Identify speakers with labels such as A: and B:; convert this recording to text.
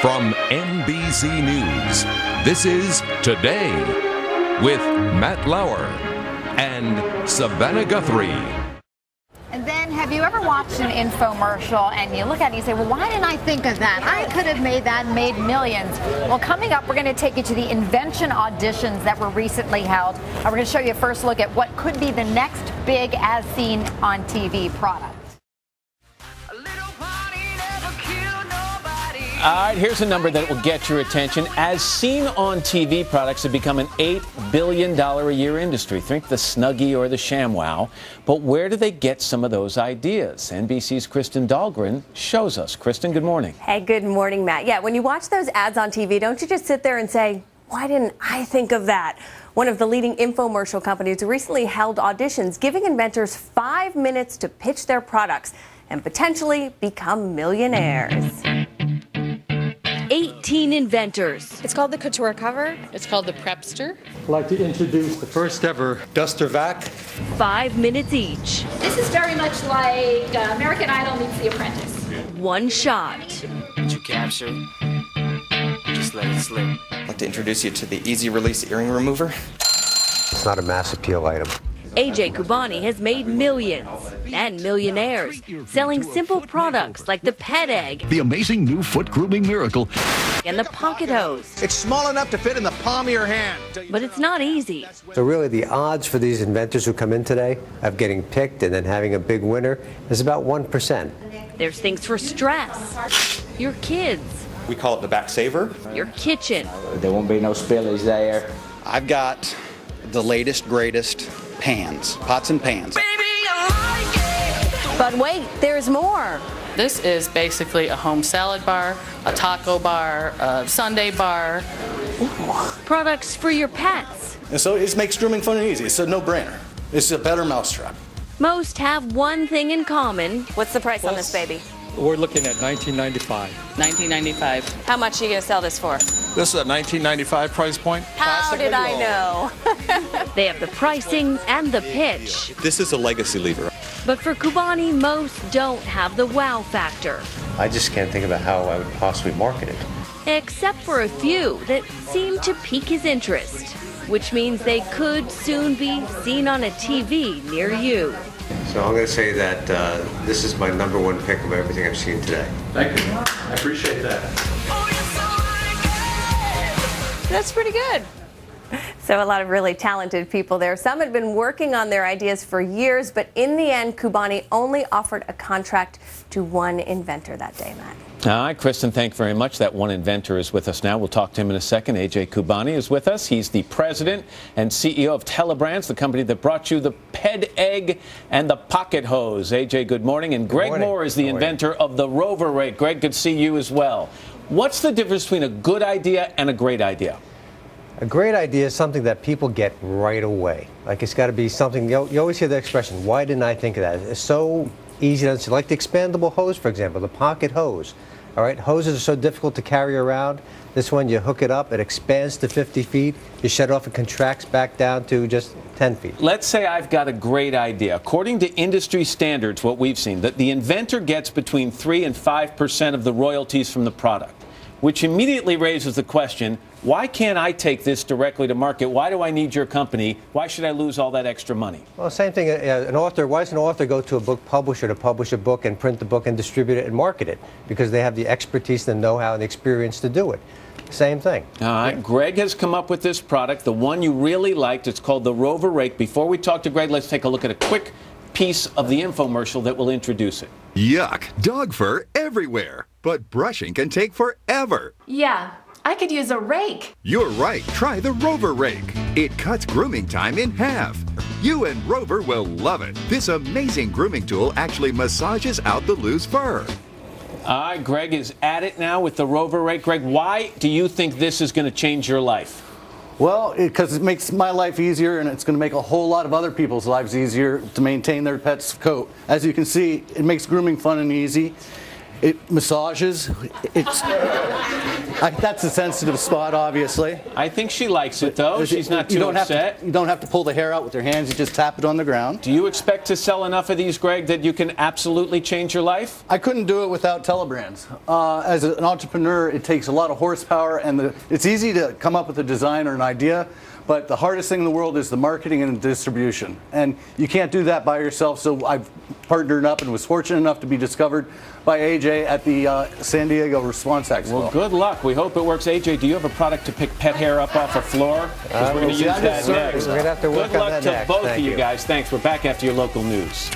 A: From NBC News, this is Today with Matt Lauer and Savannah Guthrie.
B: And then, have you ever watched an infomercial and you look at it and you say, well, why didn't I think of that? I could have made that and made millions. Well, coming up, we're going to take you to the invention auditions that were recently held. And we're going to show you a first look at what could be the next big as seen on TV product.
C: All right, here's a number that will get your attention. As seen on TV, products have become an $8 billion a year industry. Think the Snuggie or the ShamWow. But where do they get some of those ideas? NBC's Kristen Dahlgren shows us. Kristen, good morning.
D: Hey, good morning, Matt. Yeah, when you watch those ads on TV, don't you just sit there and say, why didn't I think of that? One of the leading infomercial companies recently held auditions, giving inventors 5 minutes to pitch their products and potentially become millionaires.
E: 18 inventors.
F: It's called the Couture cover.
G: It's called the Prepster.
H: I'd like to introduce the first ever Duster Vac.
E: 5 minutes each.
I: This is very much like American Idol meets The Apprentice.
E: One shot.
J: What you capture, just let it slip.
K: I'd like to introduce you to the easy release earring remover.
L: It's not a mass appeal item.
E: Khubani has made millions and millionaires selling simple products like the pet egg,
M: the amazing new foot grooming miracle,
E: and the pocket hose.
N: It's small enough to fit in the palm of your hand.
E: But it's not easy.
L: So really the odds for these inventors who come in today of getting picked and then having a big winner is about 1%.
E: There's things for stress, your kids.
K: We call it the back saver.
E: Your kitchen.
J: There won't be no spillage there.
N: I've got the latest, greatest pans, pots and pans.
E: Baby, I like it. But wait, there's more.
G: This is basically a home salad bar, a taco bar, a sundae bar.
E: Ooh. Products for your pets.
N: And so it makes grooming fun and easy. It's a no-brainer. It's a better mousetrap.
E: Most have one thing in common.
D: What's the price on this baby?
H: We're looking at $19.95.
G: $19.95.
D: How much are you going to sell this for?
O: This is a $19.95 price point.
D: How did I know?
E: They have the pricing and the pitch.
K: This is a legacy lever.
E: But for Khubani, most don't have the wow factor.
L: I just can't think about how I would possibly market it.
E: Except for a few that seem to pique his interest, which means they could soon be seen on a TV near you.
L: So I'm going to say that this is my #1 pick of everything I've seen today.
H: Thank you. I appreciate that.
D: That's pretty good. So a lot of really talented people there. Some had been working on their ideas for years, but in the end, Khubani only offered a contract to one inventor that day, Matt.
C: All right, Kristen, thank you very much. That one inventor is with us now. We'll talk to him in a second. Khubani is with us. He's the president and CEO of Telebrands, the company that brought you the pet egg and the pocket hose. Good morning. And Greg Moore is the inventor of the Rover Rake. Greg, good to see you as well. What's the difference between a good idea and a great idea?
L: A great idea is something that people get right away. Like it's got to be something, you always hear the expression, why didn't I think of that? It's so easy to understand. Like the expandable hose, for example, the pocket hose. All right, hoses are so difficult to carry around. This one, you hook it up, it expands to 50 feet. You shut it off, it contracts back down to just 10 feet.
C: Let's say I've got a great idea. According to industry standards, what we've seen, that the inventor gets between 3 and 5% of the royalties from the product, which immediately raises the question, why can't I take this directly to market? Why do I need your company? Why should I lose all that extra money?
L: Well, same thing. Why does an author go to a book publisher to publish a book and print the book and distribute it and market it? Because they have the expertise, the know-how, and the experience to do it. Same thing.
C: All right. Greg has come up with this product, the one you really liked. It's called the Rover Rake. Before we talk to Greg, let's take a look at a quick piece of the infomercial that will introduce it.
M: Yuck, dog fur everywhere. But brushing can take forever.
I: Yeah, I could use a rake.
M: You're right. Try the Rover Rake. It cuts grooming time in half. You and Rover will love it. This amazing grooming tool actually massages out the loose fur.
C: All right, Greg is at it now with the Rover Rake. Greg, why do you think this is going to change your life?
N: Well, because it makes my life easier, and it's going to make a whole lot of other people's lives easier to maintain their pet's coat. As you can see, it makes grooming fun and easy.
F: It massages. That's a sensitive spot, obviously.
C: I think she likes it, though. She's not too upset.
F: You don't have to pull the hair out with your hands. You just tap it on the ground.
C: Do you expect to sell enough of these, Greg, that you can absolutely change your life?
F: I couldn't do it without Telebrands. As an entrepreneur, it takes a lot of horsepower, and it's easy to come up with a design or an idea, but the hardest thing in the world is the marketing and the distribution. And you can't do that by yourself, so I've partnered up and was fortunate enough to be discovered by AJ at the San Diego Response Expo.
C: Well, good luck. We hope it works. AJ, do you have a product to pick pet hair up off a floor? Because we're going to use that next.
L: We're going to have to work on that next.
C: Good luck to both of you guys. Thanks. We're back after your local news.